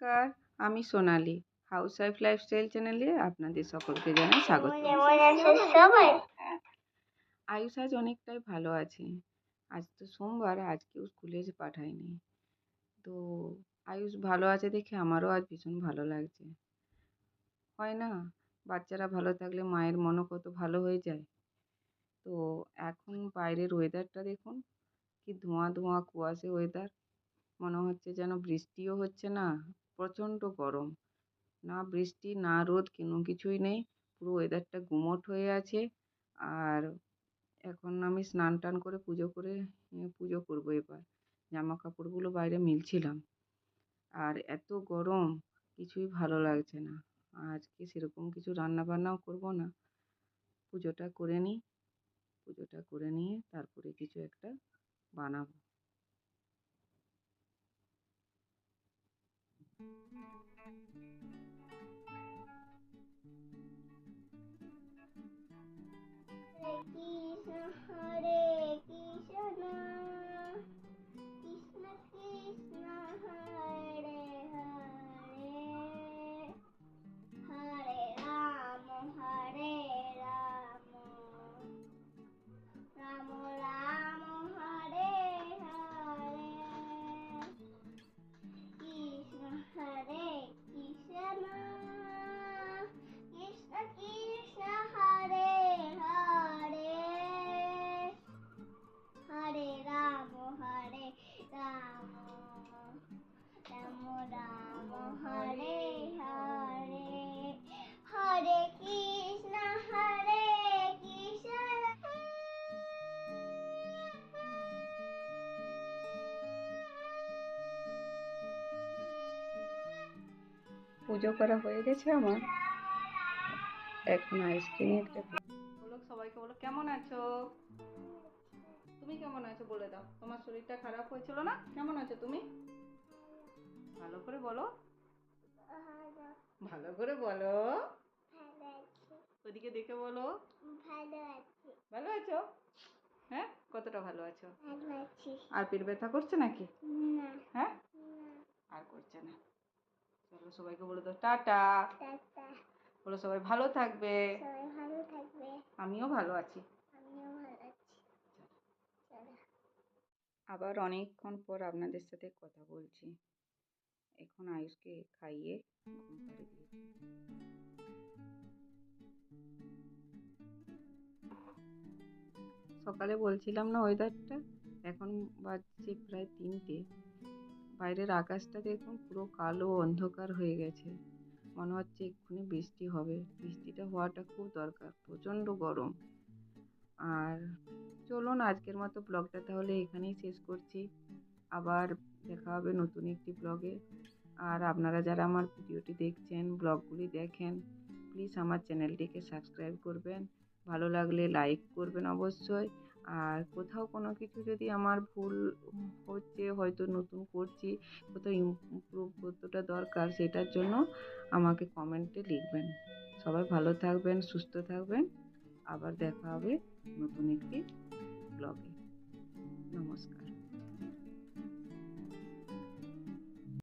নমস্কার, আমি সোনালি। Housewife lifestyle চ্যানেলে আপনাদের সকলকে জানাই স্বাগত। আয়ুষ আজ অনেকটাই ভালো আছে। আজ তো সোমবার, আজকেও স্কুলে পাঠাইনি। তো আয়ুষ ভালো আছে দেখে আমারও আজ ভীষণ ভালো লাগছে। হয় না, বাচ্চারা ভালো থাকলে মায়ের মনও কত ভালো হয়ে যায়। তো এখন বাইরের ওয়েদারটা দেখুন, কি ধোঁয়া ধোঁয়া কুয়াশে ওয়েদার। মনে হচ্ছে যেন বৃষ্টিও হচ্ছে না, প্রচণ্ড গরম। না বৃষ্টি না রোদ, কোনো কিছুই নেই। পুরো ওয়েদারটা গুমোট হয়ে আছে। আর এখন আমি স্নান টান করে পুজো করবো এবার। জামা কাপড়গুলো বাইরে মিলছিলাম। আর এত গরম, কিছুই ভালো লাগছে না। আজকে সেরকম কিছু রান্না বান্নাও করবো না। পুজোটা করে নিই। পুজোটা করে নিয়ে তারপরে কিছু একটা বানাবো। কৃষ্ণ হরে কৃষ্ণ কৃষ্ণ কৃষ্ণ হরে হরে হরে রাম রাম রাম হরে হরে কৃষ্ণ হরে কৃষ্ণ কৃষ্ণ কৃষ্ণ হরে হরে হরে রাম রাম রাম হরে হরে হরে কৃষ্ণ পুজো করা হয়ে গেছে আমার। এখন আইসকে নিয়ে একটা বলো, সবাইকে বলো কেমন আছো। তুমি কেমন আছো বলে দাও। তোমার শরীরটা খারাপ হয়েছিল না? কেমন আছো তুমি? ভালো করে বলো, ভালো করে বলো। ওদিকে দেখে বলো। ভালো আছো? হ্যাঁ, কতটা ভালো আছো? আর পেট ব্যথা করছে নাকি? হ্যাঁ, আর করছে না। চলো সবাইকে বলে দাও টাটা। বলো সবাই ভালো থাকবে। আমিও ভালো আছি। আবার অনেকক্ষণ পর আপনাদের সাথে কথা বলছি। এখন আয়ুষকে খাইয়ে ঘুম পাড়িয়ে দিয়েছি। সকালে বলছিলাম না ওয়েদারটা, এখন বাজছে প্রায় 3টে। বাইরের আকাশটা দেখুন, পুরো কালো অন্ধকার হয়ে গেছে। মনে হচ্ছে এক্ষুনি বৃষ্টি হবে। বৃষ্টিটা হওয়াটা খুব দরকার, প্রচণ্ড গরম। আর চলুন আজকের মতো ব্লগটা তাহলে এখানেই শেষ করছি। আবার দেখা হবে নতুন একটি ব্লগে। আর আপনারা যারা আমার ভিডিওটি দেখছেন, ব্লগগুলি দেখেন, প্লিজ আমার চ্যানেলটিকে সাবস্ক্রাইব করবেন। ভালো লাগলে লাইক করবেন অবশ্যই। আর কোথাও কোনো কিছু যদি আমার ভুল হচ্ছে, হয়তো নতুন করছি, কোথাও ইমপ্রুভ কতটা দরকার, সেটার জন্য আমাকে কমেন্টে লিখবেন। সবাই ভালো থাকবেন, সুস্থ থাকবেন। আবার দেখা হবে নতুন একটি ব্লগে। নমস্কার।